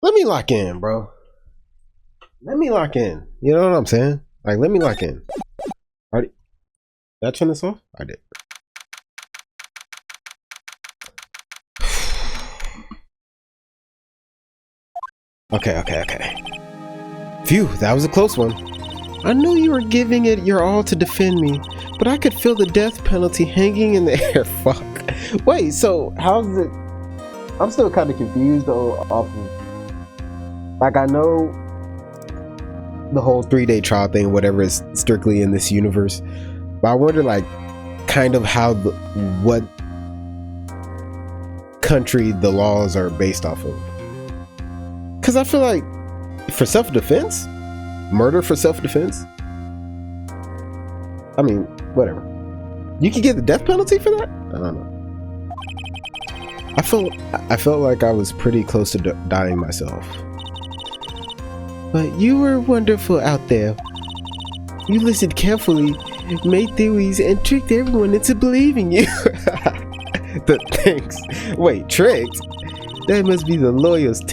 Let me lock in, bro. Let me lock in. You know what I'm saying? Like, let me lock in. Alright. Did I turn this off? I did. Okay. Phew, that was a close one. I knew you were giving it your all to defend me, but I could feel the death penalty hanging in the air. Fuck. Wait, so how's it? I'm still kind of confused though. Off of, like, I know the whole 3-day trial thing, whatever, is strictly in this universe, but I wonder, like, kind of how what country the laws are based off of. Because I feel like for self-defense, murder for self-defense, I mean, whatever, you can get the death penalty for that. I don't know. I felt like I was pretty close to dying myself. But you were wonderful out there. You listened carefully, made theories, and tricked everyone into believing you. The thanks. Wait, tricked? That must be the lawyer's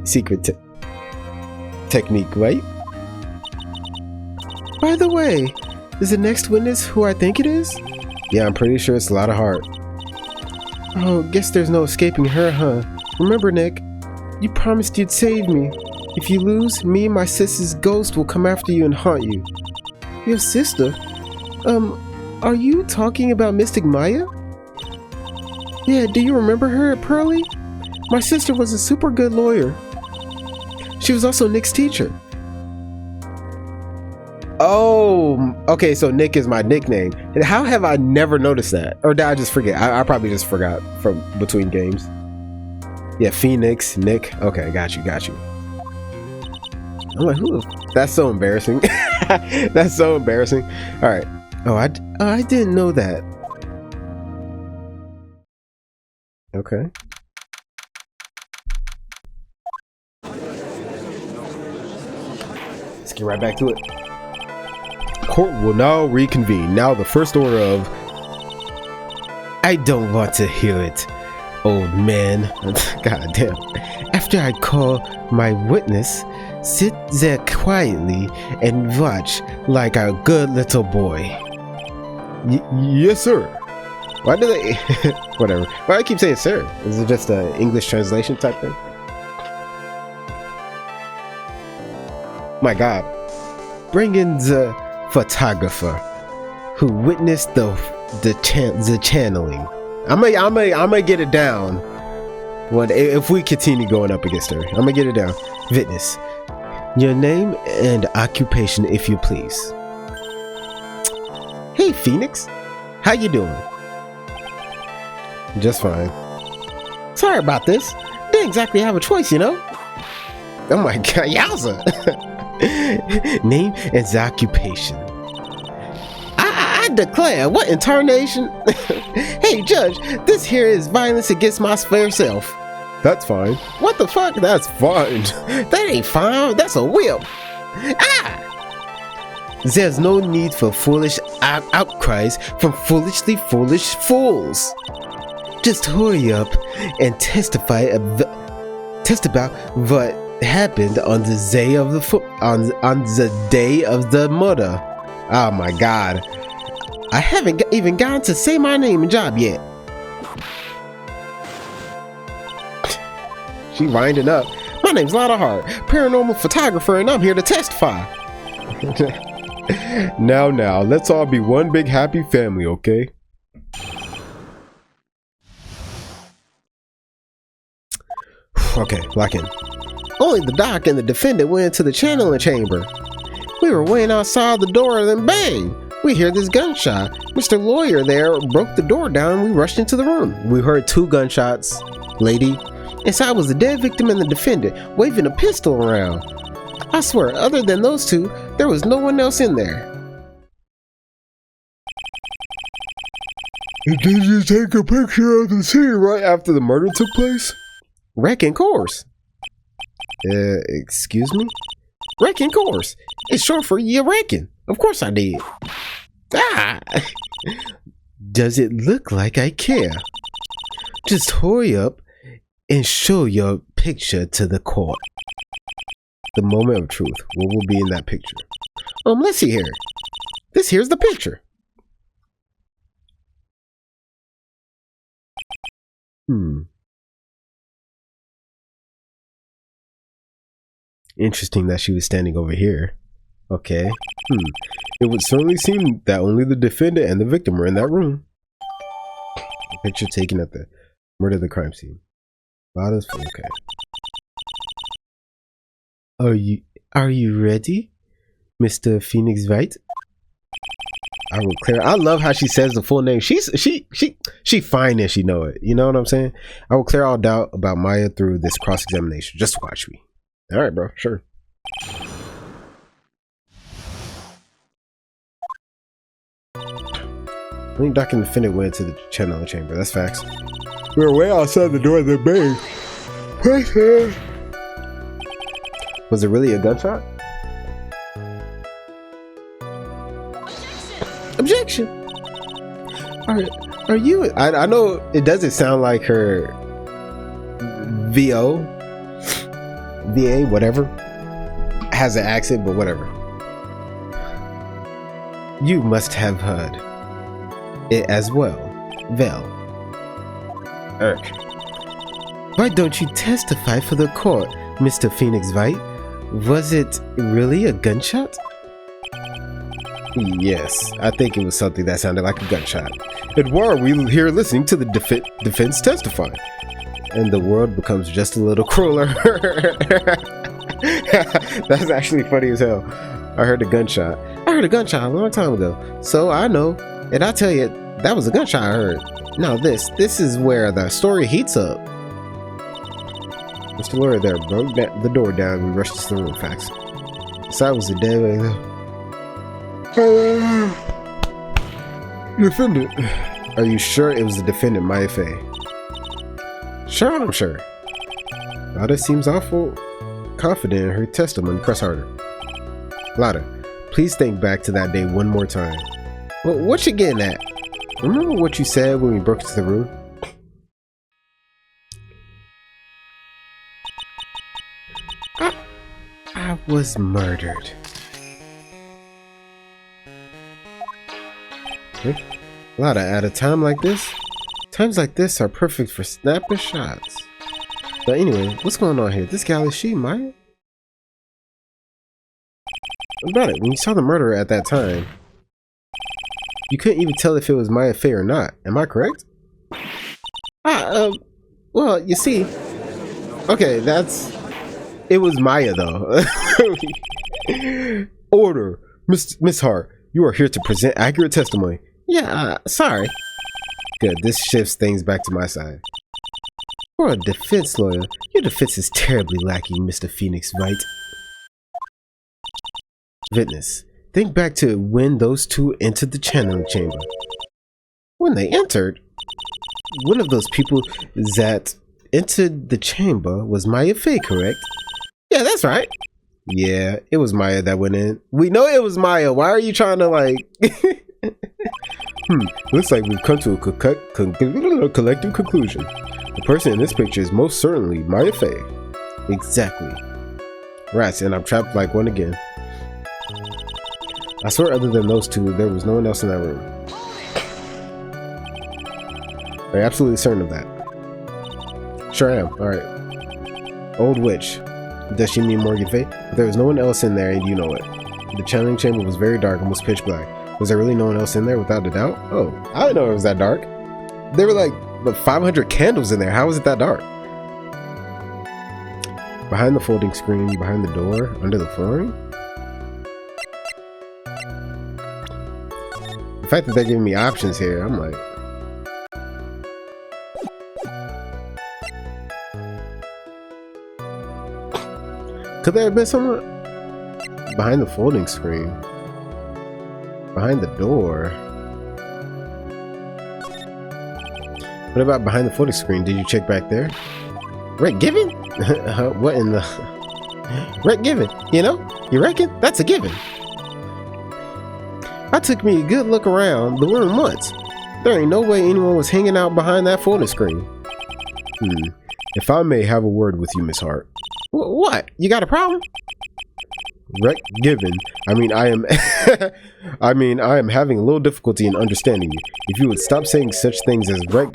secret technique, right? By the way, is the next witness who I think it is? Yeah, I'm pretty sure it's Lotta Hart. Oh, guess there's no escaping her, huh? Remember, Nick, you promised you'd save me. If you lose, me and my sister's ghost will come after you and haunt you. Your sister? Are you talking about Mystic Maya? Yeah, do you remember her at Pearly? My sister was a super good lawyer. She was also Nick's teacher. Oh, okay, so Nick is my nickname. And how have I never noticed that? Or did I just forget? I probably just forgot from between games. Yeah, Phoenix, Nick. Okay, got you. I'm like, who? That's so embarrassing. That's so embarrassing. All right. Oh, I didn't know that. Okay. Let's get right back to it. Court will now reconvene. Now the first order of... I don't want to hear it, old man. God damn. After I call my witness, sit there quietly and watch like a good little boy. Yes, sir. Why do they... Whatever. Why do I keep saying sir? Is it just an English translation type thing? My God. Bring in the photographer who witnessed the channeling. I'm gonna get it down. If we continue going up against her, I'm gonna get it down. Witness, your name and occupation, if you please. Hey, Phoenix, how you doing? Just fine. Sorry about this. Didn't exactly have a choice, you know. Oh my God, yowza. Name and occupation. I declare, what in tarnation? Hey, Judge, this here is violence against my fair self. That's fine. What the fuck? That's fine. That ain't fine. That's a whip. Ah! There's no need for foolish outcries from foolishly foolish fools. Just hurry up and testify about what happened on the day of the day of the murder. Oh my God. I haven't even gotten to say my name and job yet. She winding up. My name's Lotta Hart, paranormal photographer, and I'm here to testify. Now, let's all be one big happy family, okay? Okay, lock in. Only the doc and the defendant went into the channeling chamber. We were waiting outside the door, and then bang! We hear this gunshot. Mr. Lawyer there broke the door down and we rushed into the room. We heard 2 gunshots, lady. Inside was the dead victim and the defendant, waving a pistol around. I swear, other than those 2, there was no one else in there. Did you take a picture of the scene right after the murder took place? Wrecking course. Excuse me? Wrecking course. It's short for you reckon. Of course I did. Ah! Does it look like I care? Just hurry up and show your picture to the court. The moment of truth. What will be in that picture? Let's see here. Here's the picture. Interesting that she was standing over here. Okay. It would certainly seem that only the defendant and the victim were in that room. The picture taken at the murder of the crime scene. Okay. Are you ready, Mr. Phoenix Wright? I will clear. I love how she says the full name. She fine and she know it. You know what I'm saying? I will clear all doubt about Maya through this cross-examination. Just watch me. All right, bro. Sure. I think Dr. Defendant went to the channel chamber. That's facts. We were way outside the door of the bank. Was it really a gunshot? Objection. Are you? I know it doesn't sound like her. VA, whatever, has an accent, but whatever. You must have heard it as well. Why don't you testify for the court, Mr. Phoenix Wright? Was it really a gunshot? Yes, I think it was something that sounded like a gunshot. And why are we here listening to the defense testify? And the world becomes just a little crueler. That's actually funny as hell. I heard a gunshot a long time ago. So I know, and I tell you, that was a gunshot I heard. Now this is where the story heats up. Mr. Lawyer there broke the door down and we rushed to the room. Facts. Inside was a dead defendant. Are you sure it was the defendant, Maya Fey? Sure, I'm sure. Lada seems awful confident in her testimony. Press harder. Lada, please think back to that day one more time. Well, what you getting at? Remember what you said when we broke into the room? I was murdered. Okay. Lada, at a time like this, times like this are perfect for snapping shots. But anyway, what's going on here? This gal, is she Maya? About it, when you saw the murderer at that time, you couldn't even tell if it was Maya Fey or not. Am I correct? Well, you see, okay, it was Maya though. Order, Miss Hart, you are here to present accurate testimony. Yeah, sorry. Good, this shifts things back to my side. For a defense lawyer, your defense is terribly lacking, Mr. Phoenix Wright. Witness, think back to when those two entered the channeling chamber. When they entered, one of those people that entered the chamber was Maya Fey, correct? Yeah, that's right. Yeah, it was Maya that went in. We know it was Maya. Why are you trying to like... Looks like we've come to a collective conclusion. The person in this picture is most certainly Maya Fey. Exactly. Rats, and I'm trapped like one again. I swear other than those two, there was no one else in that room. Are you absolutely certain of that? Sure am. Alright. Old witch. Does she mean Morgan Fey? But there was no one else in there and you know it. The channeling chamber was very dark, almost pitch black. Was there really no one else in there without a doubt? Oh, I didn't know it was that dark. There were like 500 candles in there. How was it that dark? Behind the folding screen, behind the door, under the flooring? The fact that they're giving me options here, I'm like... Could there have been someone behind the folding screen? Behind the door? What about behind the folding screen? Did you check back there? Rent given? What in the... Rent given, you know? You reckon? That's a given. I took me a good look around the room once. There ain't no way anyone was hanging out behind that folding screen. If I may have a word with you, Miss Hart. What? You got a problem? Rec given. I mean, I am I am having a little difficulty in understanding you. If you would stop saying such things as rec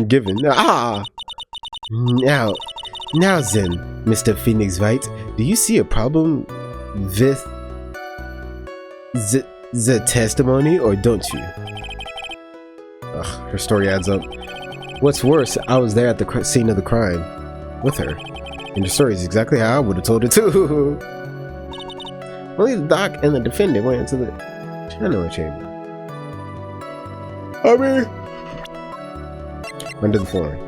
given. Ah! Now then, Mr. Phoenix Wright, do you see a problem with the testimony, or don't you? Ugh, her story adds up. What's worse, I was there at the scene of the crime with her, and the story is exactly how I would have told it too. Only the doc and the defendant went into the channeling chamber. I mean, under the flooring.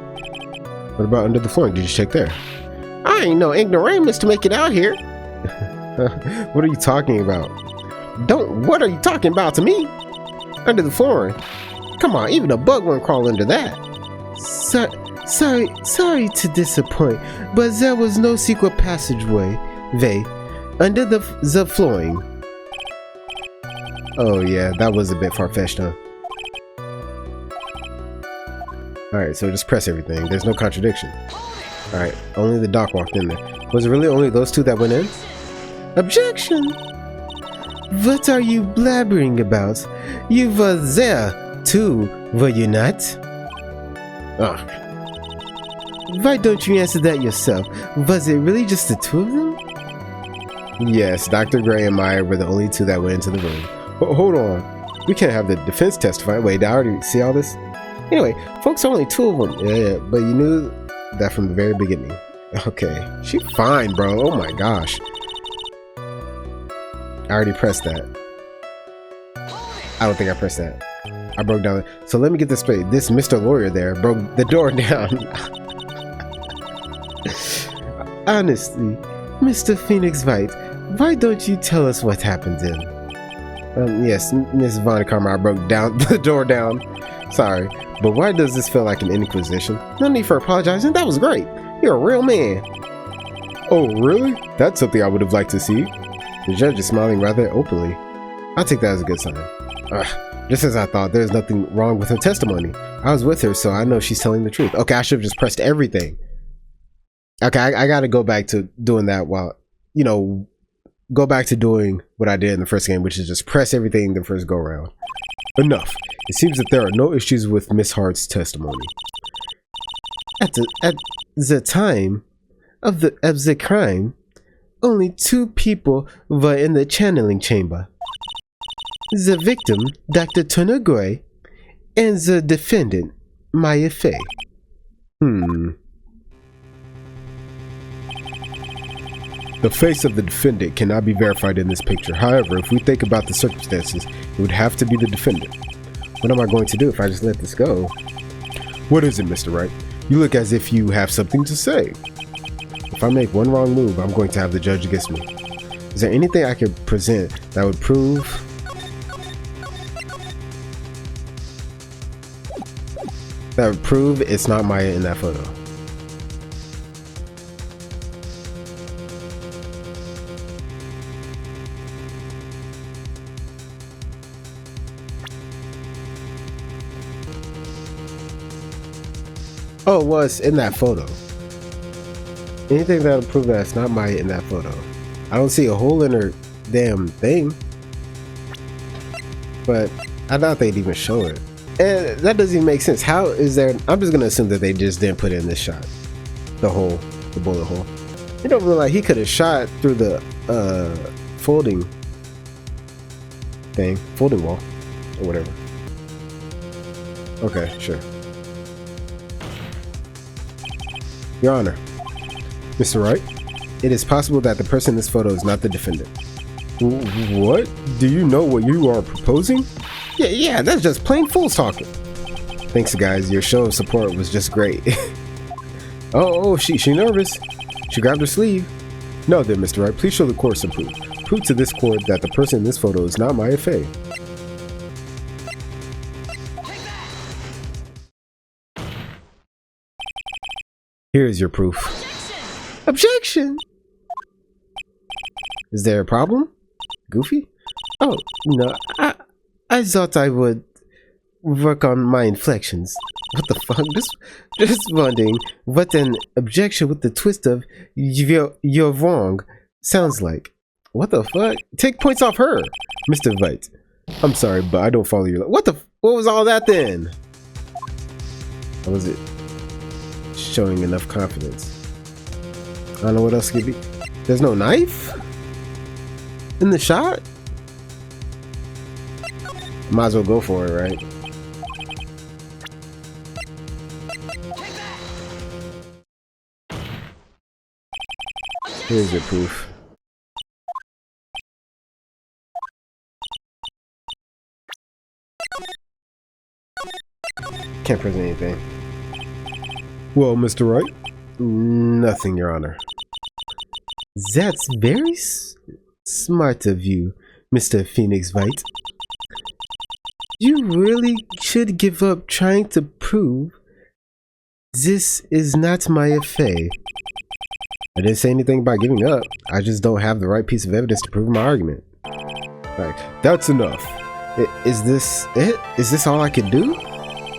What about under the flooring? Did you check there? I ain't no ignoramus to make it out here. What are you talking about? What are you talking about to me? Under the flooring? Come on, even a bug won't crawl under that. Sorry to disappoint, but there was no secret passageway under the flooring. Oh yeah, that was a bit far-fetched, huh? Alright, so just press everything. There's no contradiction. Alright, only the doc walked in there. Was it really only those two that went in? Objection! What are you blabbering about? You were there too, were you not? Ugh. Why don't you answer that yourself? Was it really just the two of them? Yes, Dr. Gray and Meyer were the only two that went into the room. Hold on. We can't have the defense testify. Wait, did I already see all this? Anyway, folks, only two of them. Yeah, but you knew that from the very beginning. Okay. She fine, bro. Oh my gosh. I already pressed that. I don't think I pressed that. I broke down. So let me get this straight. This Mr. Lawyer there broke the door down. Honestly, Mr. Phoenix Wright, why don't you tell us what happened then? Yes, Miss Von Karma, I broke down the door down. Sorry, but why does this feel like an inquisition? No need for apologizing. That was great. You're a real man. Oh, really? That's something I would have liked to see. The judge is smiling rather openly. I'll take that as a good sign. Just as I thought, there's nothing wrong with her testimony. I was with her, so I know she's telling the truth. Okay, I should have just pressed everything. Okay, I gotta go back to doing that while, you know, go back to doing what I did in the first game, which is just press everything the first go round. Enough. It seems that there are no issues with Miss Hart's testimony. At the time of the crime, only two people were in the channeling chamber. The victim, Dr. Turner Gray, and the defendant, Maya Fey. The face of the defendant cannot be verified in this picture. However, if we think about the circumstances, it would have to be the defendant. What am I going to do if I just let this go? What is it, Mr. Wright? You look as if you have something to say. If I make one wrong move, I'm going to have the judge against me. Is there anything I could present that would prove it's not Maya in that photo? Oh, it was in that photo. Anything that'll prove that it's not Maya in that photo. I don't see a hole in her damn thing. But I thought they'd even show it. And that doesn't even make sense. How is there... I'm just gonna assume that they just didn't put in this shot. The hole. The bullet hole. It don't look like he could have shot through the folding thing. Folding wall. Or whatever. Okay, sure. Your Honor, Mr. Wright, it is possible that the person in this photo is not the defendant. What? Do you know what you are proposing? Yeah, that's just plain fools talking. Thanks, guys. Your show of support was just great. oh, she nervous. She grabbed her sleeve. No, then, Mr. Wright, please show the court some proof. Prove to this court that the person in this photo is not Maya Fey. Here is your proof. Objection! Is there a problem? Goofy? Oh, no, I thought I would work on my inflections. What the fuck? Just wondering what an objection with the twist of you're wrong sounds like. What the fuck? Take points off her, Mr. Wright. I'm sorry, but I don't follow your... What was all that then? Or was it showing enough confidence? I don't know what else could be. There's no knife in the shot? Might as well go for it, right? Here's your proof. Can't present anything. Well, Mr. Wright? Nothing, Your Honor. That's very smart of you, Mr. Phoenix Wright. You really should give up trying to prove this is not my affair. I didn't say anything about giving up. I just don't have the right piece of evidence to prove my argument. Right, that's enough. Is this it? Is this all I can do?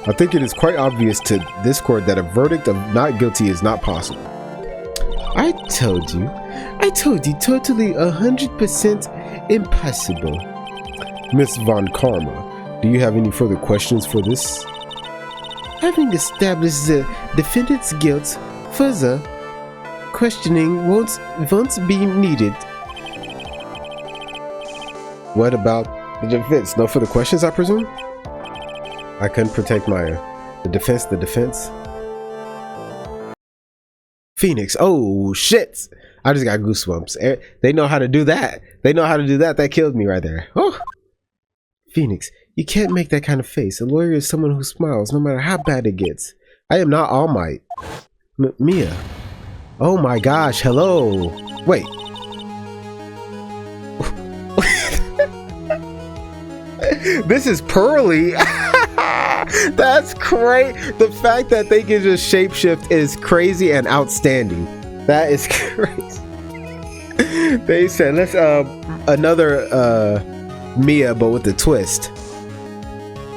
I think it is quite obvious to this court that a verdict of not guilty is not possible. I told you totally 100% impossible. Miss Von Karma, do you have any further questions for this? Having established the defendant's guilt, further questioning won't be needed. What about the defense? No further questions, I presume? I couldn't protect Maya. The defense. Phoenix. Oh, shit. I just got goosebumps. They know how to do that. That killed me right there. Oh. Phoenix, you can't make that kind of face. A lawyer is someone who smiles no matter how bad it gets. I am not All Might. Mia. Oh my gosh, hello. Wait. This is Pearly. That's crazy. The fact that they can just shapeshift is crazy and outstanding. That is crazy. They said, let's another Mia, but with a twist.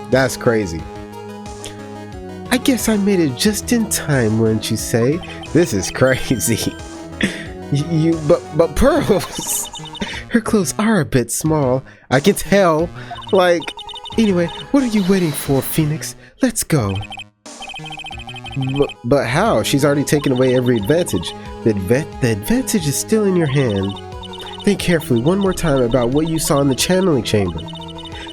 That's crazy. I guess I made it just in time, wouldn't you say? This is crazy. But Pearls, her clothes are a bit small. I can tell. Like, anyway, what are you waiting for, Phoenix? Let's go. But how? She's already taken away every advantage. The advantage is still in your hand. Think carefully one more time about what you saw in the channeling chamber.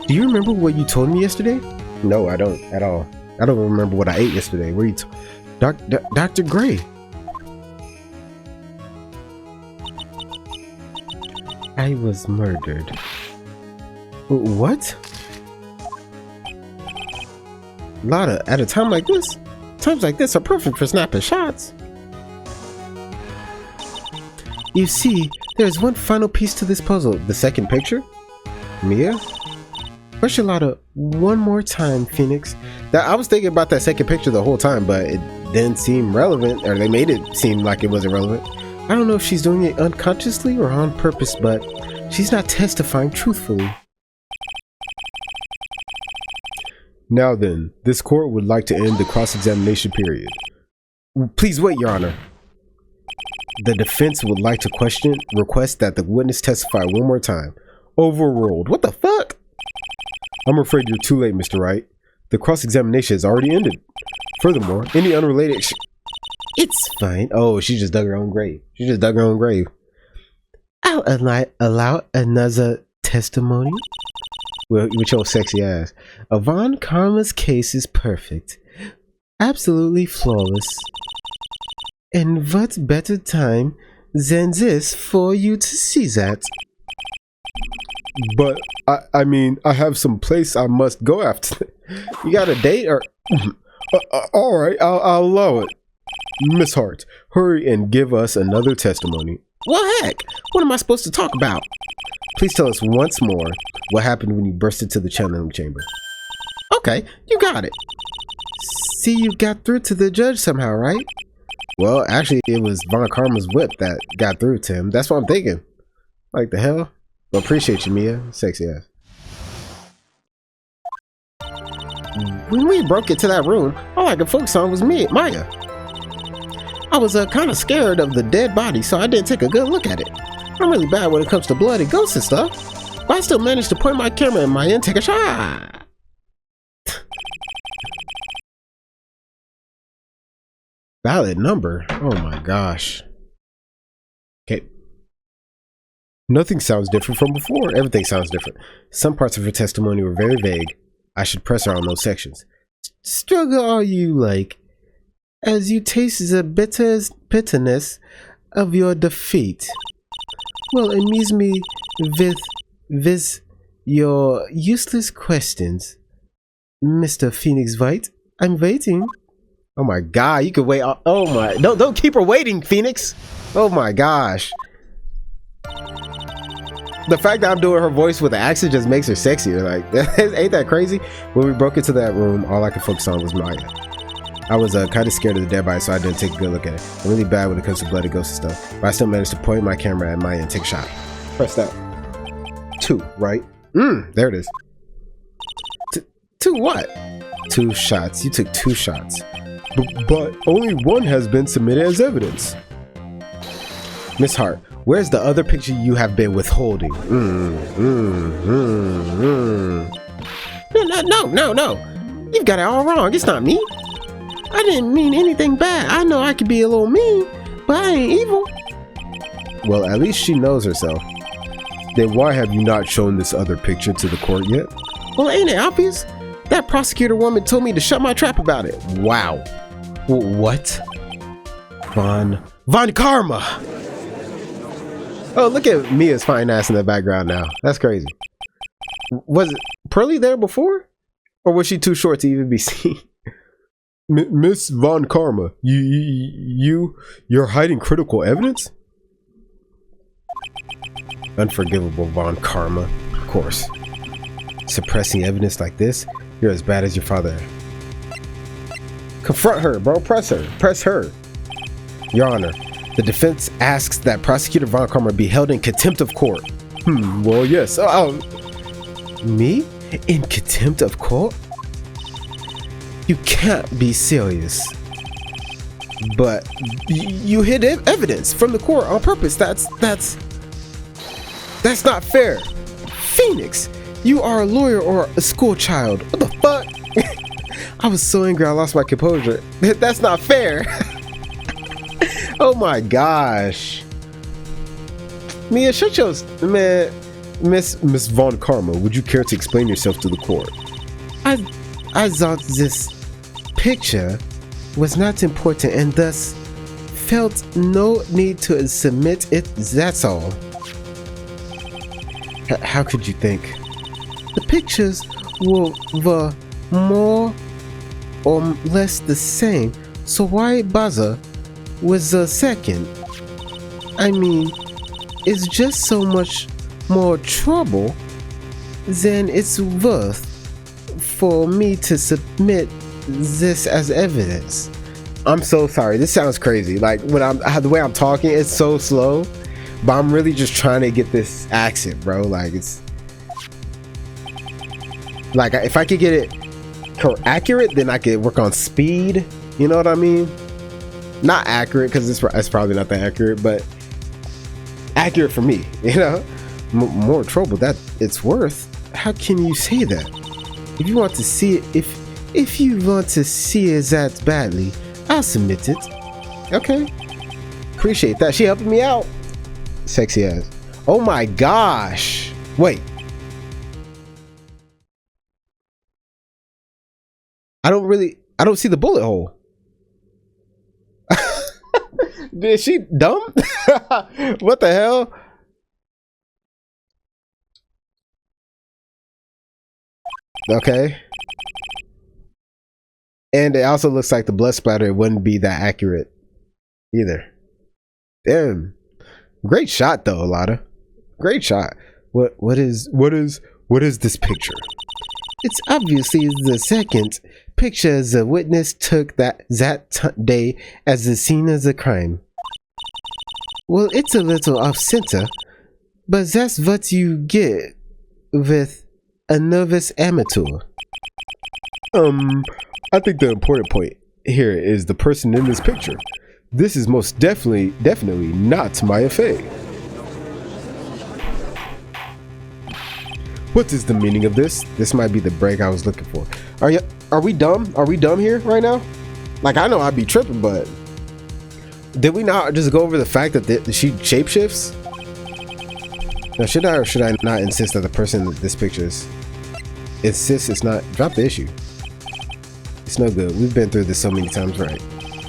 Do you remember what you told me yesterday? No, I don't at all. I don't remember what I ate yesterday. Where you Dr. Gray. I was murdered. What? Lotta, at a time like this? Times like this are perfect for snapping shots. You see, there's one final piece to this puzzle. The second picture? Mia? Question Lotta one more time, Phoenix. I was thinking about that second picture the whole time, but it didn't seem relevant, or they made it seem like it wasn't relevant. I don't know if she's doing it unconsciously or on purpose, but she's not testifying truthfully. Now then, this court would like to end the cross-examination period. Please wait, Your Honor. The defense would like to request that the witness testify one more time. Overruled. What the fuck? I'm afraid you're too late, Mr. Wright. The cross-examination has already ended. Furthermore, any unrelated It's fine. Oh, she just dug her own grave. I'll allow another testimony. Well, with your sexy ass. Von Karma's case is perfect. Absolutely flawless. And what better time than this for you to see that? But, I mean, I have some place I must go after. You got a date or... Alright, I'll allow it. Miss Hart, hurry and give us another testimony. Well, heck, what am I supposed to talk about? Please tell us once more what happened when you burst into the channeling chamber. Okay, you got it. See, you got through to the judge somehow, right? Well, actually, it was Von Karma's whip that got through to him. That's what I'm thinking. Like the hell? Well, appreciate you, Mia. Sexy ass. When we broke into that room, all I could focus on was Maya. I was kind of scared of the dead body, so I didn't take a good look at it. I'm really bad when it comes to blood and ghosts and stuff, but I still managed to point my camera in my and take a shot. Valid number? Oh my gosh. Okay. Nothing sounds different from before. Everything sounds different. Some parts of her testimony were very vague. I should press her on those sections. Struggle all you like, as you taste the bitterness of your defeat. Well, amuse me with your useless questions, Mr. Phoenix Wright. I'm waiting. Oh my god, you could wait. Oh my, don't keep her waiting, Phoenix. Oh my gosh. The fact that I'm doing her voice with the accent just makes her sexier. Like, ain't that crazy? When we broke into that room, all I could focus on was Maya. I was kind of scared of the dead body, so I didn't take a good look at it. I'm really bad when it comes to bloody ghosts and stuff, but I still managed to point my camera at Maya and take a shot. Press that. 2, right? There it is. Two what? 2 shots. You took 2 shots. But only 1 has been submitted as evidence. Miss Hart, where's the other picture you have been withholding? No. You've got it all wrong. It's not me. I didn't mean anything bad. I know I could be a little mean, but I ain't evil. Well, at least she knows herself. Then why have you not shown this other picture to the court yet? Well, ain't it obvious? That prosecutor woman told me to shut my trap about it. Wow. What? Von Karma. Oh, look at Mia's fine ass in the background now. That's crazy. Was Pearly there before? Or was she too short to even be seen? Miss Von Karma, you're hiding critical evidence? Unforgivable Von Karma, of course. Suppressing evidence like this, you're as bad as your father. Confront her, bro. Press her. Your Honor, the defense asks that Prosecutor Von Karma be held in contempt of court. Well, yes. Me? In contempt of court? You can't be serious. But you hid evidence from the court on purpose. That's not fair. Phoenix, you are a lawyer or a school child. What the fuck? I was so angry I lost my composure. That's not fair. Oh my gosh. Mia, shut your man. Miss Von Karma, would you care to explain yourself to the court? I thought this picture was not important and thus felt no need to submit it, that's all. How could you think? The pictures were more or less the same, so why bother with the second? I mean, it's just so much more trouble than it's worth for me to submit this as evidence. I'm so sorry. This sounds crazy. Like when the way I'm talking, it's so slow, but I'm really just trying to get this accent, bro. Like it's like if I could get it accurate, then I could work on speed. You know what I mean? Not accurate because it's probably not that accurate, but accurate for me. You know, more trouble that it's worth. How can you say that? If you want to see it, if you want to see it that badly, I'll submit it. Okay. Appreciate that. She helping me out. Sexy ass. Oh my gosh. Wait. I don't see the bullet hole. Is she dumb? What the hell? Okay. And it also looks like the blood splatter wouldn't be that accurate either. Damn. Great shot though, Alana. Great shot. What is this picture? It's obviously the second picture the witness took that day as the scene of the crime. Well, it's a little off center, but that's what you get with a nervous amateur. I think the important point here is the person in this picture. This is most definitely not Maya Fey. What is the meaning of this? This might be the break I was looking for. Are we dumb? Are we dumb here right now? Like, I know I'd be tripping, but did we not just go over the fact that she shapeshifts? Now, should I or should I not insist that the person that this picture is insists it's not? Drop the issue. It's no good. We've been through this so many times, right?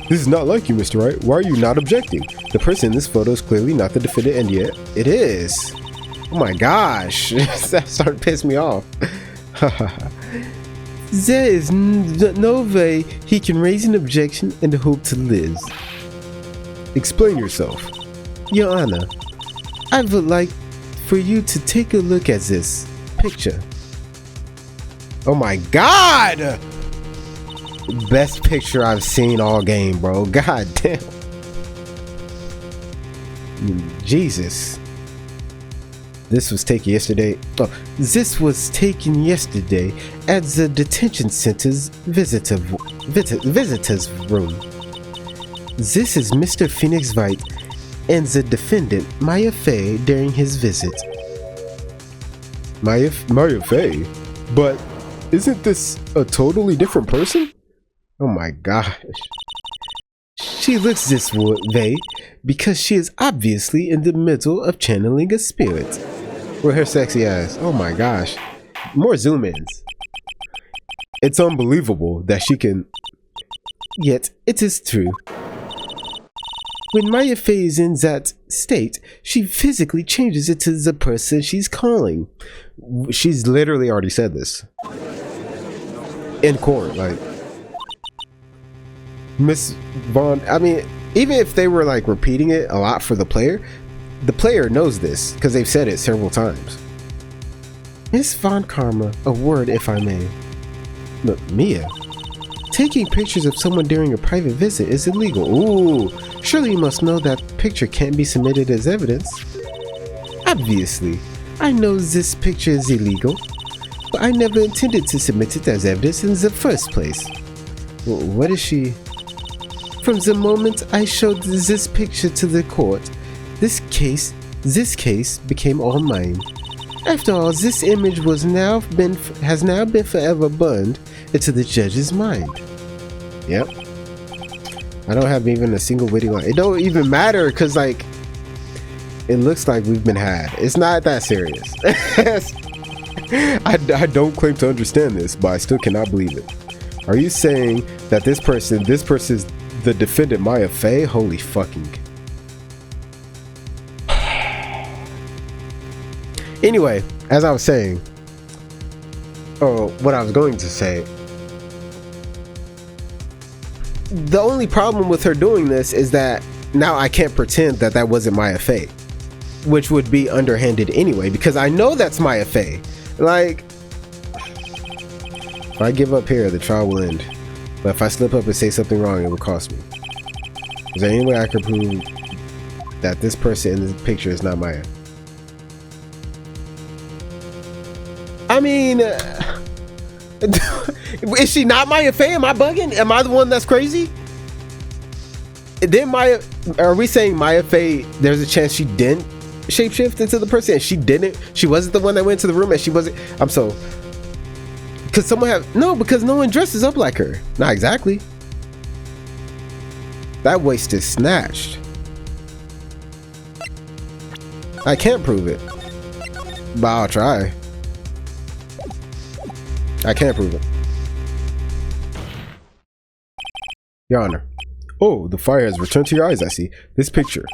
This is not like you, Mr. Wright. Why are you not objecting? The person in this photo is clearly not the defendant, and yet it is. Oh my gosh. That started to piss me off. There is no way he can raise an objection and hope to live. Explain yourself. Your Honor, I would like for you to take a look at this picture. Oh my god! Best picture I've seen all game, bro. God damn. Jesus. This was taken yesterday. Oh, this was taken yesterday at the detention center's visitors room. This is Mr. Phoenix Wright and the defendant Maya Fey during his visit. Maya Fey? But isn't this a totally different person? Oh my gosh. She looks this way because she is obviously in the middle of channeling a spirit. With her sexy ass. Oh my gosh. More zoom ins. It's unbelievable that she can. Yet it is true. When Maya Fey is in that state, she physically changes it to the person she's calling. She's literally already said this. In court, like. Miss Vaughn, I mean, even if they were like repeating it a lot for the player knows this because they've said it several times. Miss Von Karma, a word if I may. Look, Mia, taking pictures of someone during a private visit is illegal. Ooh, surely you must know that picture can't be submitted as evidence. Obviously, I know this picture is illegal, but I never intended to submit it as evidence in the first place. What is she? From the moment I showed this picture to the court, this case became all mine. After all, this image has now been forever burned into the judge's mind. Yep. I don't have even a single witty line. It don't even matter because, like, it looks like we've been had. It's not that serious. I don't claim to understand this, but I still cannot believe it. Are you saying that this person's the defendant Maya Fey? Holy fucking. Anyway, as I was saying, or what I was going to say, the only problem with her doing this is that now I can't pretend that that wasn't Maya Fey, which would be underhanded anyway, because I know that's Maya Fey. Like, if I give up here, the trial will end. But if I slip up and say something wrong, it will cost me. Is there any way I can prove that this person in this picture is not Maya? I mean, is she not Maya Fey? Am I bugging? Am I the one that's crazy? Then Maya, are we saying Maya Fey, there's a chance she didn't shapeshift into the person and she wasn't the one that went to the room and she wasn't, because because no one dresses up like her. Not exactly. That waist is snatched. I can't prove it, but I'll try. I can't prove it. Your Honor. Oh, the fire has returned to your eyes, I see. This picture.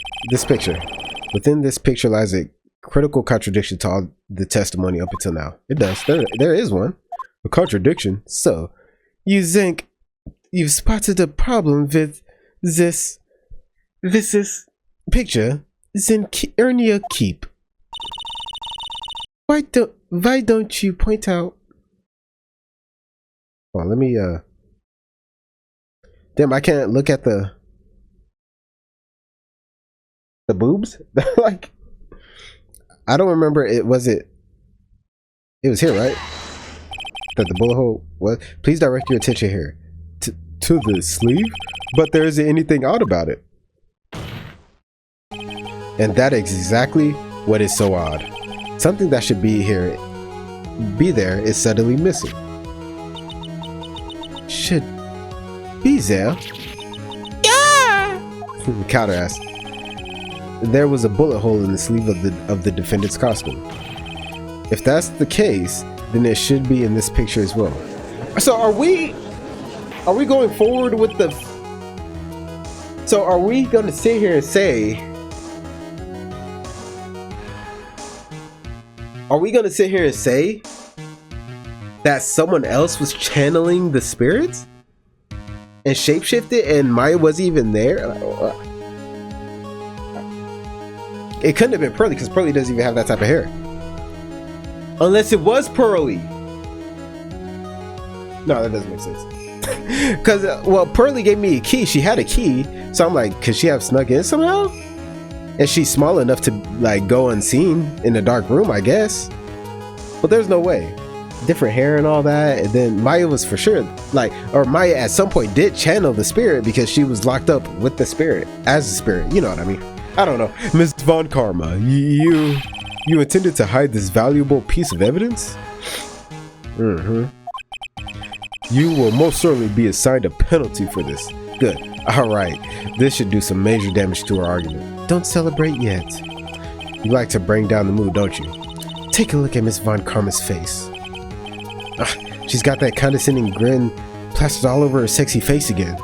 Within this picture lies a critical contradiction to all the testimony up until now. It does. There is one. A contradiction. So, you think you've spotted a problem with this picture? Then earn your keep. Why don't you point out? Oh, let me damn, I can't look at the boobs. Like, I don't remember it was here, right? That the bullet hole was. Please direct your attention here to the sleeve, but there isn't anything odd about it. And that is exactly what is so odd. Something that should be there is suddenly missing. Should be there. Yeah! Counter asked. There was a bullet hole in the sleeve of the defendant's costume. If that's the case, then it should be in this picture as well. So are we going forward with the... So are we going to sit here and say... Are we going to sit here and say that someone else was channeling the spirits and shapeshifted and Maya wasn't even there? It couldn't have been Pearly because Pearly doesn't even have that type of hair. Unless it was Pearly. No, that doesn't make sense. Because, well, Pearly gave me a key. She had a key. So I'm like, could she have snuck in somehow? And she's small enough to like go unseen in a dark room, I guess. But there's no way. Different hair and all that. And then Maya was for sure like, or Maya at some point did channel the spirit because she was locked up with the spirit as the spirit. You know what I mean? I don't know. Miss Von Karma, you intended to hide this valuable piece of evidence? Mm-hmm. You will most certainly be assigned a penalty for this. Good. Alright. This should do some major damage to our argument. Don't celebrate yet. You like to bring down the mood, don't you? Take a look at Miss Von Karma's face. She's got that condescending grin plastered all over her sexy face again.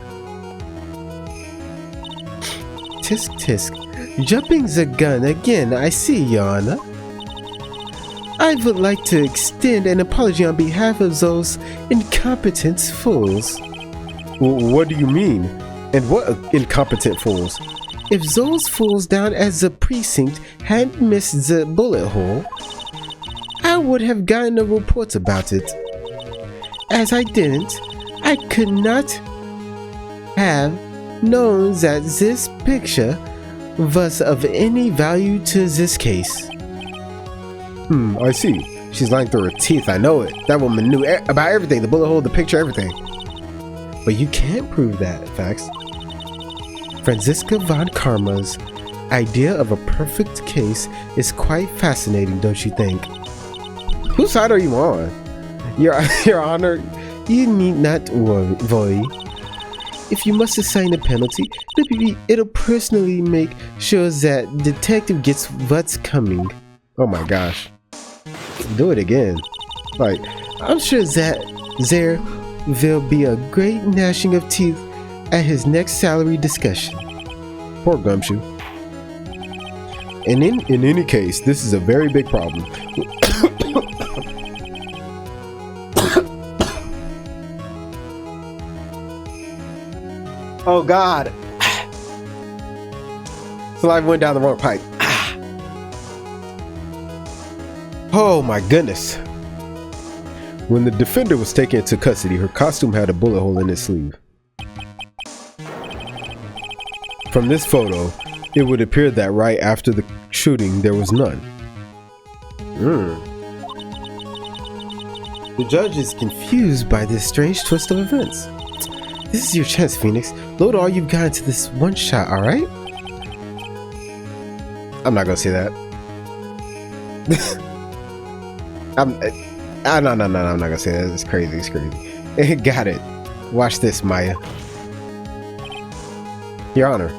Tisk tisk. Jumping the gun again, I see, Your Honor. I would like to extend an apology on behalf of those incompetent fools. What do you mean? And what incompetent fools? If those fools down at the precinct hadn't missed the bullet hole, I would have gotten a report about it. As I didn't, I could not have known that this picture was of any value to this case. I see. She's lying through her teeth, I know it. That woman knew about everything, the bullet hole, the picture, everything. But you can't prove that, Fax. Franziska Von Karma's idea of a perfect case is quite fascinating, don't you think? Whose side are you on? Your Honor, you need not worry. If you must assign a penalty, it'll personally make sure that detective gets what's coming. Oh my gosh. Do it again. Like, I'm sure that there will be a great gnashing of teeth at his next salary discussion. Poor Gumshoe. And in any case, this is a very big problem. Oh God. Saliva went down the wrong pipe. Oh my goodness. When the defender was taken into custody, her costume had a bullet hole in its sleeve. From this photo, it would appear that right after the shooting, there was none. The judge is confused by this strange twist of events. This is your chance, Phoenix. Load all you've got into this one shot, alright? I'm not gonna say that. No, I'm not gonna say that. It's crazy, it's crazy. Got it. Watch this, Maya. Your Honor.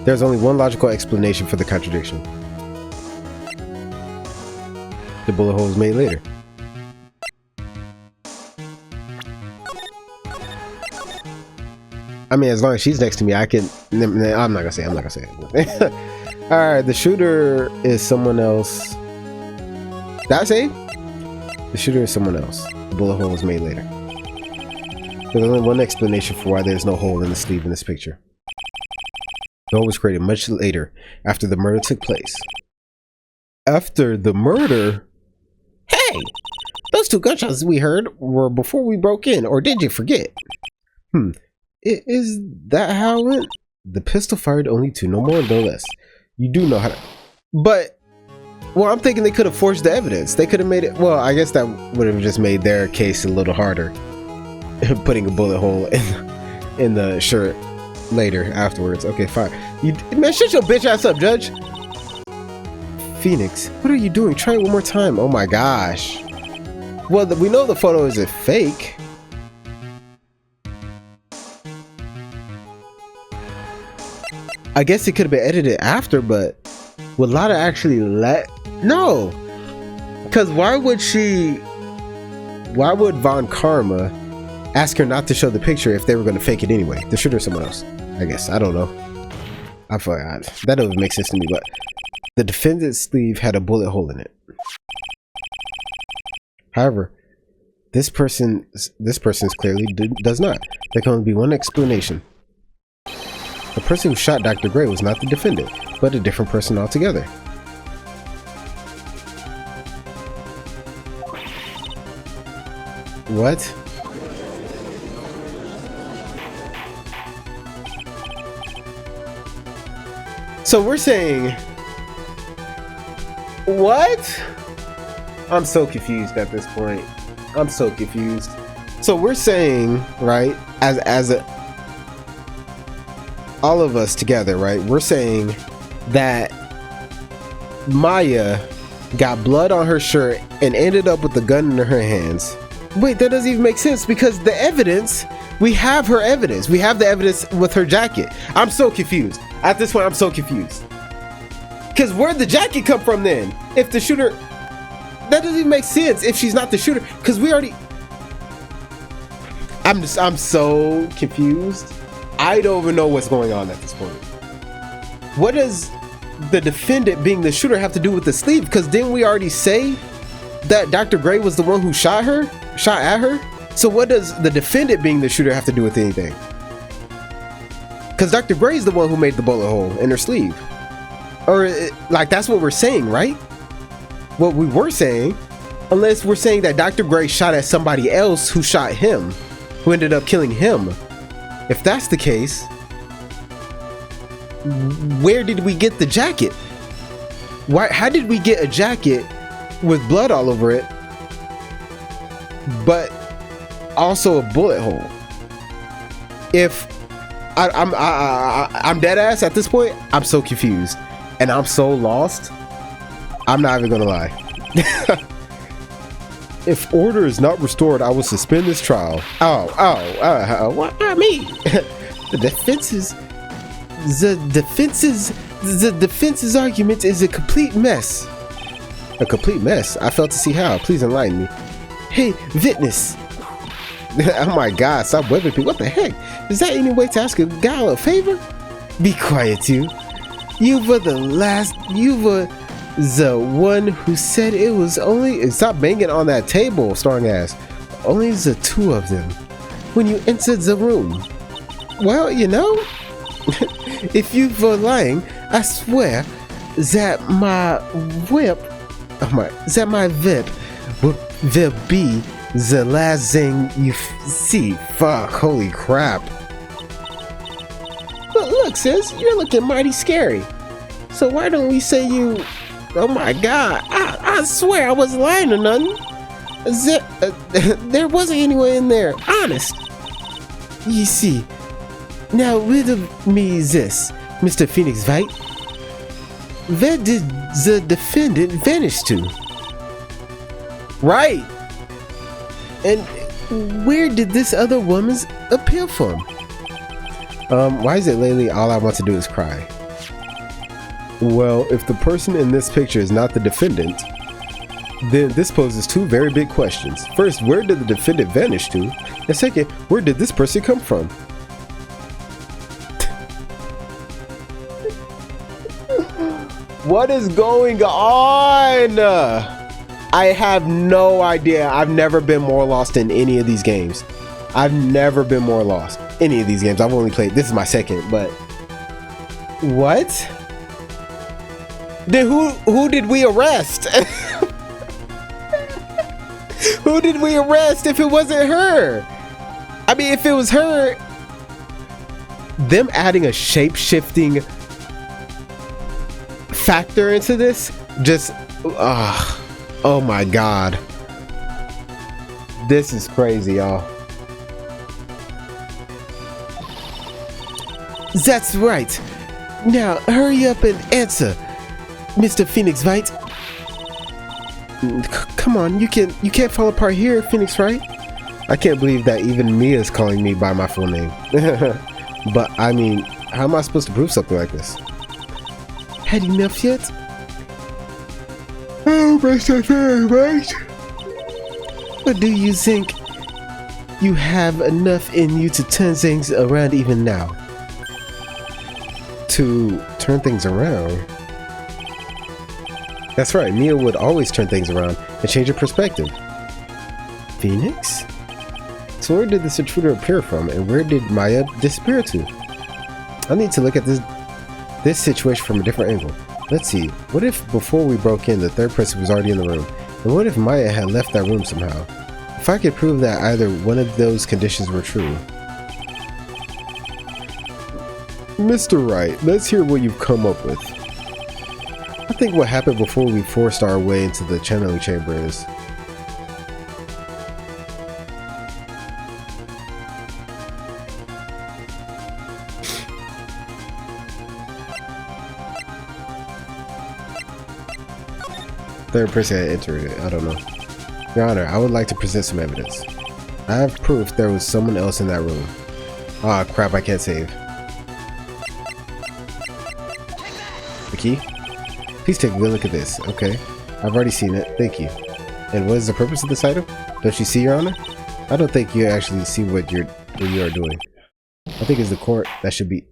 There's only one logical explanation for the contradiction. The bullet hole was made later. I mean, as long as she's next to me, I can... I'm not gonna say it. Alright, the shooter is someone else. Did I say? The shooter is someone else. The bullet hole was made later. There's only one explanation for why there's no hole in the sleeve in this picture. The hole was created much later, after the murder took place. After the murder? Hey! Those two gunshots we heard were before we broke in, or did you forget? Is that how it went? The pistol fired only two, no more, no less. You do know how to... But... Well, I'm thinking they could have forged the evidence. They could have made it... Well, I guess that would have just made their case a little harder. Putting a bullet hole in the shirt. later, afterwards. Okay, fine. Man, shut your bitch ass up, Judge. Phoenix, what are you doing? Try it one more time. Oh my gosh. Well, we know the photo isn't fake. I guess it could have been edited after, but would Lada actually no? Because why would Von Karma ask her not to show the picture if they were going to fake it anyway? The shooter or someone else, I guess. I don't know. I forgot. That doesn't make sense to me, but the defendant's sleeve had a bullet hole in it. However, this person's clearly does not. There can only be one explanation. The person who shot Dr. Gray was not the defendant, but a different person altogether. What? So we're saying... What? I'm so confused at this point. I'm so confused. So we're saying, right, as a... all of us together, right? We're saying that Maya got blood on her shirt and ended up with the gun in her hands. Wait, that doesn't even make sense because the evidence, we have her evidence. We have the evidence with her jacket. I'm so confused. At this point, I'm so confused. Because where'd the jacket come from then? If the shooter, that doesn't even make sense if she's not the shooter. Because we already, I'm so confused. I don't even know what's going on at this point. What does the defendant being the shooter have to do with the sleeve? Because didn't we already say that Dr. Gray was the one who shot at her? So what does the defendant being the shooter have to do with anything? Because Dr. Gray is the one who made the bullet hole in her sleeve. Or like that's what we're saying, right? What we were saying, unless we're saying that Dr. Gray shot at somebody else who shot him, who ended up killing him. If that's the case, where did we get the jacket? How did we get a jacket with blood all over it, but also a bullet hole? If I'm dead ass at this point, I'm so confused and I'm so lost. I'm not even gonna lie. If order is not restored, I will suspend this trial. What? Not me. The defense's argument is a complete mess. A complete mess? I failed to see how. Please enlighten me. Hey, witness. Oh my God! Stop whipping people. What the heck? Is that any way to ask a gal a favor? Be quiet, you. You were the one who said it was only... Stop banging on that table, strong ass. Only the two of them. When you entered the room. Well, you know, if you were lying, I swear that my whip will be the last thing you see. Fuck, holy crap. Look, sis, you're looking mighty scary. So why don't we say you... Oh my God, I swear I wasn't lying or nothing. There wasn't anyone in there, honest. You see, now riddle me this, Mr. Phoenix Wright. Where did the defendant vanish to? Right. And where did this other woman's appeal from? Why is it lately all I want to do is cry? Well, if the person in this picture is not the defendant, then this poses two very big questions. First, where did the defendant vanish to? And second, where did this person come from? What is going on? I have no idea. I've never been more lost in any of these games. I've never been more lost. Any of these games. I've only played, this is my second, but... What? Then who did we arrest? Who did we arrest if it wasn't her? I mean, if it was her, them adding a shape-shifting factor into this, just, oh my God. This is crazy, y'all. That's right. Now, hurry up and answer, Mr. Phoenix Wright. Come on, you can't fall apart here, Phoenix Wright. I can't believe that even Mia's calling me by my full name. But, I mean, how am I supposed to prove something like this? Had enough yet? Oh, Mr. Phoenix Wright. But do you think you have enough in you to turn things around even now? To turn things around? That's right, Mia would always turn things around and change her perspective. Phoenix? So where did this intruder appear from, and where did Maya disappear to? I need to look at this situation from a different angle. Let's see, what if before we broke in, the third person was already in the room? And what if Maya had left that room somehow? If I could prove that either one of those conditions were true. Mr. Wright, let's hear what you've come up with. I think what happened before we forced our way into the channeling chamber is... Third person had entered it. I don't know. Your Honor, I would like to present some evidence. I have proof there was someone else in that room. Ah, crap, I can't save. The key? Please take a good look at this. Okay. I've already seen it. Thank you. And what is the purpose of this item? Don't you see, Your Honor? I don't think you actually see what you are doing. I think it's the court that should be...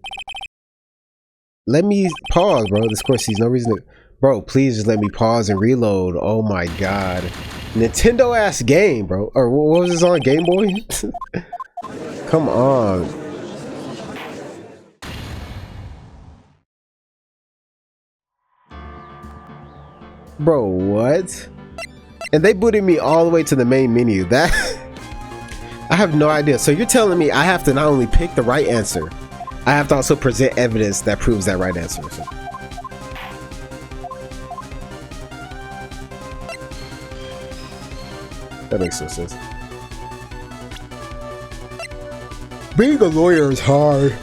Let me pause, bro. This court sees no reason to... Bro, please just let me pause and reload. Oh my god. Nintendo ass game, bro. Or what was this on? Game Boy? Come on. Bro, what? And they booted me all the way to the main menu. That I have no idea. So you're telling me I have to not only pick the right answer, I have to also present evidence that proves that right answer. That makes no sense. Being a lawyer is hard.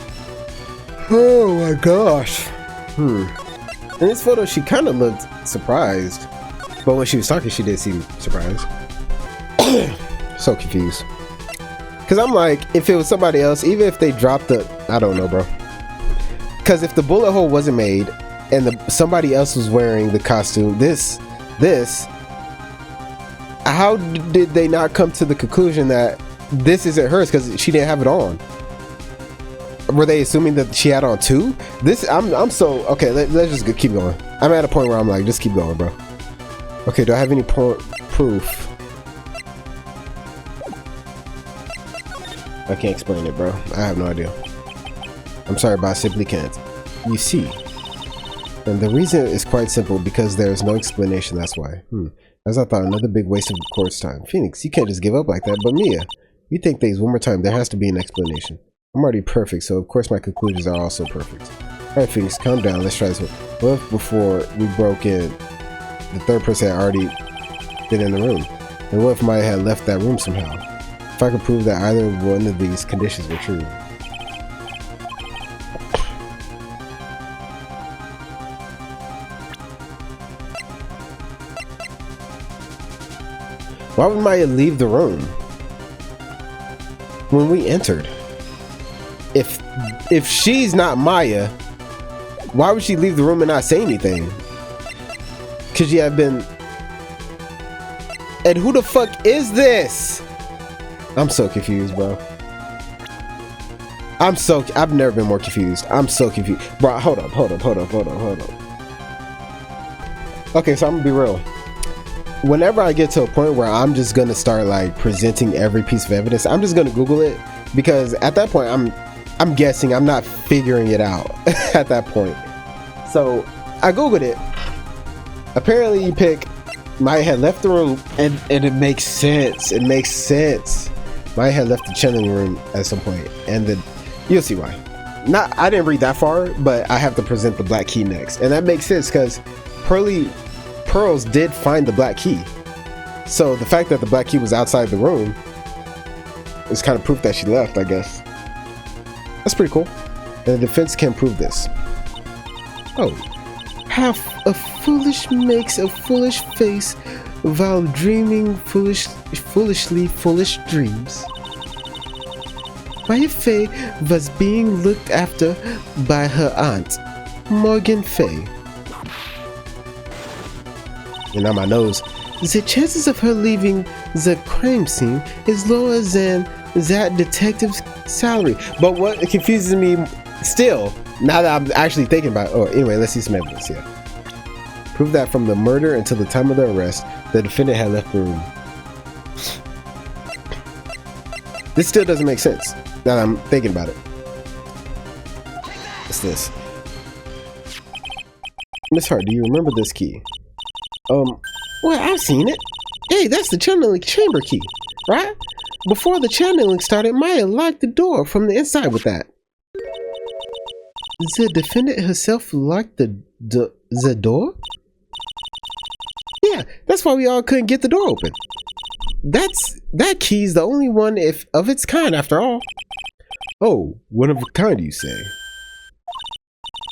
Oh my gosh. In this photo, she kind of looked surprised. But when she was talking, she did seem surprised. So confused. Because I'm like, if it was somebody else, even if they dropped the... I don't know, bro. Because if the bullet hole wasn't made and somebody else was wearing the costume, this... How did they not come to the conclusion that this isn't hers because she didn't have it on? Were they assuming that she had on two? This I'm so okay. Let's just keep going. I'm at a point where I'm like, just keep going, bro. Okay, do I have any proof? I can't explain it, bro. I have no idea. I'm sorry, but I simply can't. You see, and the reason is quite simple because there is no explanation. That's why. As I thought, another big waste of the court's time. Phoenix, you can't just give up like that. But Mia, you think things one more time. There has to be an explanation. I'm already perfect, so of course my conclusions are also perfect. Alright, Phoenix, calm down. Let's try this one. What if before we broke in, the third person had already been in the room? And what if Maya had left that room somehow? If I could prove that either one of these conditions were true. Why would Maya leave the room when we entered? If she's not Maya, why would she leave the room and not say anything? Could she have been... And who the fuck is this? I'm so confused, bro. I've never been more confused. I'm so confused. Bro, hold up. Okay, so I'm gonna be real. Whenever I get to a point where I'm just gonna start like presenting every piece of evidence, I'm just gonna Google it, because at that point I'm guessing, I'm not figuring it out at that point. So I Googled it. Apparently you pick Maya had left the room, and it makes sense. It makes sense. Maya had left the channeling room at some point, and then you'll see why. I didn't read that far, but I have to present the black key next, and that makes sense because Pearls did find the black key. So the fact that the black key was outside the room is kind of proof that she left, I guess. That's pretty cool. and the defense can prove this. Oh. Half a foolish makes a foolish face while dreaming foolishly foolish dreams. Maya Fey was being looked after by her aunt, Morgan Fey. And on my nose, the chances of her leaving the crime scene is lower than that detective's salary. But what confuses me still, now that I'm actually thinking about it, oh, anyway, let's see some evidence here. Prove that from the murder until the time of the arrest, the defendant had left the room. This still doesn't make sense, now that I'm thinking about it. What's this? Miss Hart, do you remember this key? Well, I've seen it. Hey, that's the channeling chamber key, right? Before the channeling started, Maya locked the door from the inside with that. The defendant herself locked the door? Yeah, that's why we all couldn't get the door open. That key's the only one of its kind after all. Oh, one of a kind, you say?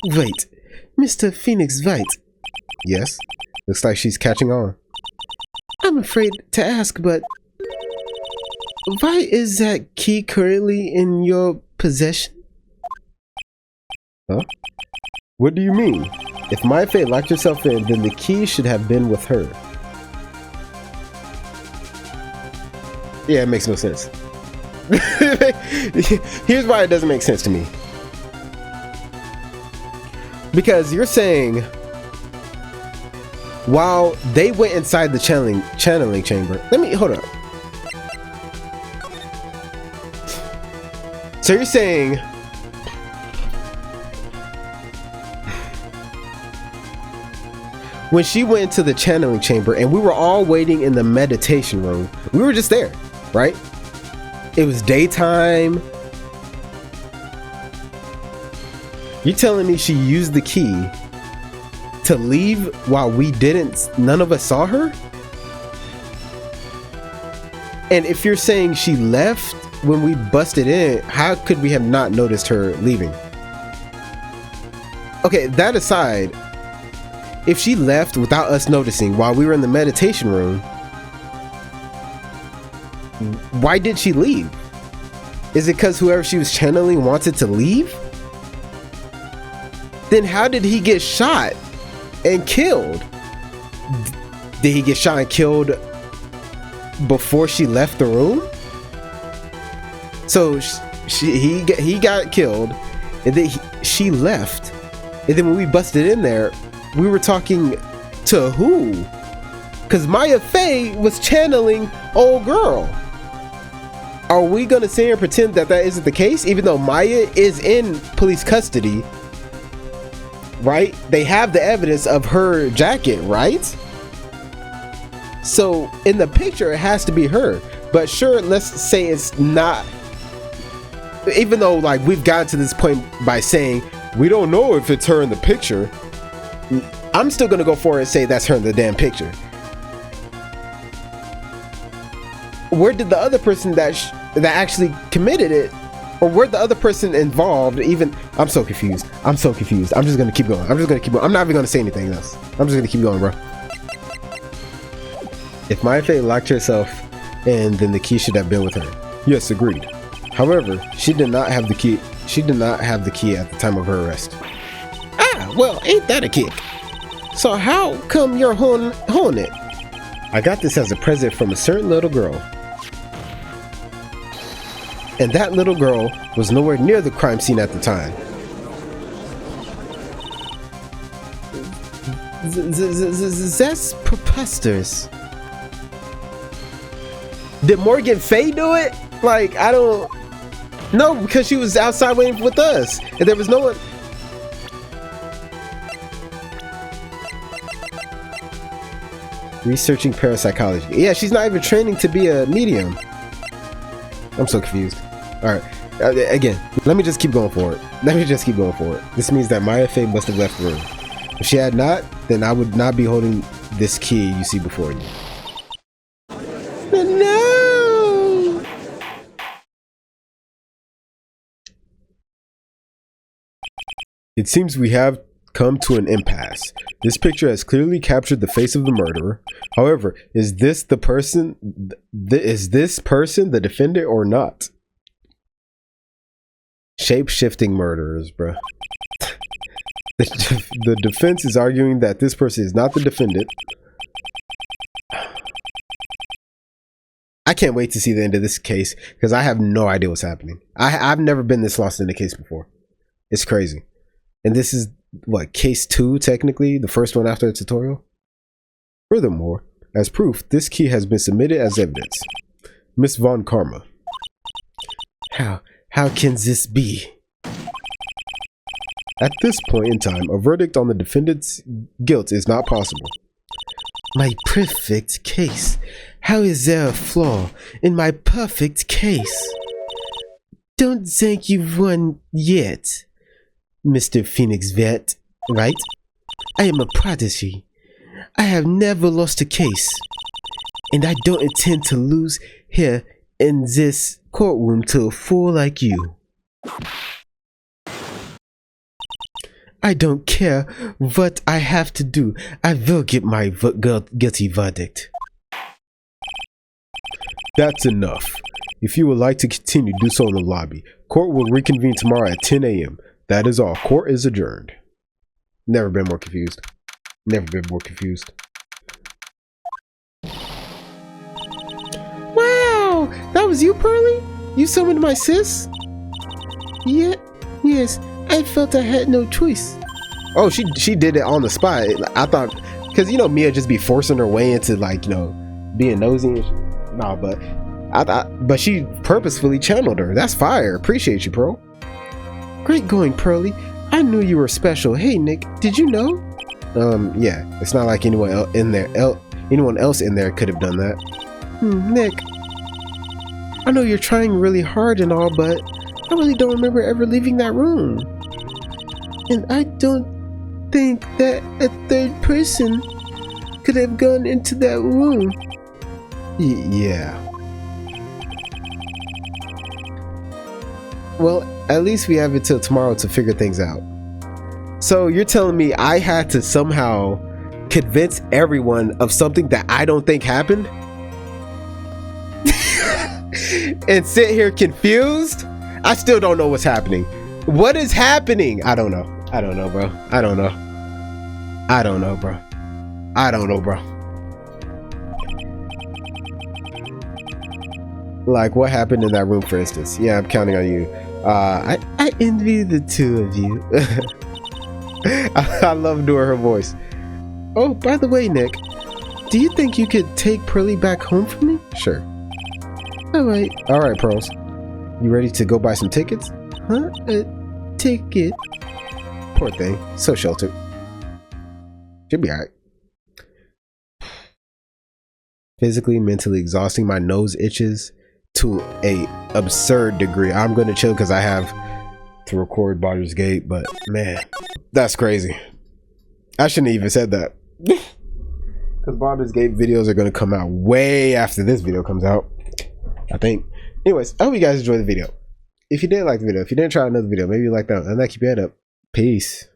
Wait, Mr. Phoenix Wright. Yes? Looks like she's catching on. I'm afraid to ask, but why is that key currently in your possession? Huh? What do you mean? If Maya Fey locked herself in, then the key should have been with her. Yeah, it makes no sense. Here's why it doesn't make sense to me. Because you're saying, while they went inside the channeling chamber, hold up. So you're saying when she went into the channeling chamber and we were all waiting in the meditation room, we were just there, right? It was daytime. You're telling me she used the key to leave while we didn't, none of us saw her? And if you're saying she left when we busted in, how could we have not noticed her leaving? Okay, that aside, if she left without us noticing while we were in the meditation room, why did she leave? Is it because whoever she was channeling wanted to leave? Then how did he get shot and killed? Did he get shot and killed before she left the room? So he got killed, and then she left, and then when we busted in there, we were talking to who? Because Maya Fey was channeling old girl. Are we gonna sit here and pretend that that isn't the case, even though Maya is in police custody? Right? They have the evidence of her jacket, right? So in the picture, it has to be her. But sure, let's say it's not. Even though like we've gotten to this point by saying we don't know if it's her in the picture, I'm still gonna go for it and say that's her in the damn picture. Where did the other person that actually committed it, or where the other person involved even? I'm so confused. I'm so confused. I'm just gonna keep going. I'm not even gonna say anything else. I'm just gonna keep going, bro. If Maya Fey locked herself in, then the key should have been with her. Yes, agreed. However, she did not have the key. She did not have the key at the time of her arrest. Ah, well, ain't that a kick? So how come you're holding it? I got this as a present from a certain little girl. And that little girl was nowhere near the crime scene at the time. That's preposterous. Did Morgan Fey do it? Like, I don't... No, because she was outside waiting with us. And there was no one... Researching parapsychology. Yeah, she's not even training to be a medium. I'm so confused. Alright, again, let me just keep going forward. This means that Maya Fey must have left the room. If she had not, then I would not be holding this key you see before you. It seems we have come to an impasse. This picture has clearly captured the face of the murderer. However, is this person the defendant or not? Shape-shifting murderers, bruh. The defense is arguing that this person is not the defendant. I can't wait to see the end of this case because I have no idea what's happening. I've never been this lost in a case before. It's crazy. And this is what, case 2 technically, the first one after the tutorial. Furthermore, as proof, this key has been submitted as evidence. Miss Von Karma. How can this be? At this point in time, a verdict on the defendant's guilt is not possible. My perfect case. How is there a flaw in my perfect case? Don't think you've won yet, Mr. Phoenix Wright. I am a prodigy. I have never lost a case, and I don't intend to lose here in this courtroom to a fool like you. I don't care what I have to do. I will get my guilty verdict. That's enough. If you would like to continue, do so in the lobby. Court will reconvene tomorrow at 10 a.m. That is all. Court is adjourned. Never been more confused. Never been more confused. Wow! That was you, Pearly? You summoned my sis? Yeah, yes. I felt I had no choice. Oh, she did it on the spot. I thought, because you know Mia just be forcing her way into, like, you know, being nosy and shit. Nah, but I thought, but she purposefully channeled her. That's fire. Appreciate you, bro. Great going, Pearly. I knew you were special. Hey, Nick, did you know? Yeah. It's not like anyone else in there could have done that. Nick, I know you're trying really hard and all, but I really don't remember ever leaving that room. And I don't think that a third person could have gone into that room. Yeah. Well, at least we have until tomorrow to figure things out. So you're telling me I had to somehow convince everyone of something that I don't think happened? And sit here confused? I still don't know what's happening. What is happening? I don't know. I don't know, bro. I don't know. I don't know, bro. I don't know, bro. Like, what happened in that room, for instance? Yeah, I'm counting on you. I envy the two of you. I love doing her voice. Oh, by the way, Nick, do you think you could take Pearly back home for me? Sure. Alright, Pearls. You ready to go buy some tickets? Huh? A ticket? Poor thing. So sheltered. Should be alright. Physically, mentally exhausting. My nose itches to a absurd degree. I'm gonna chill because I have to record Baldur's Gate, but man, that's crazy. I shouldn't have even said that. Because Baldur's Gate videos are gonna come out way after this video comes out, I think. Anyways, I hope you guys enjoyed the video. If you did like the video, if you didn't try another video, maybe you like that, and that keep your head up. Peace.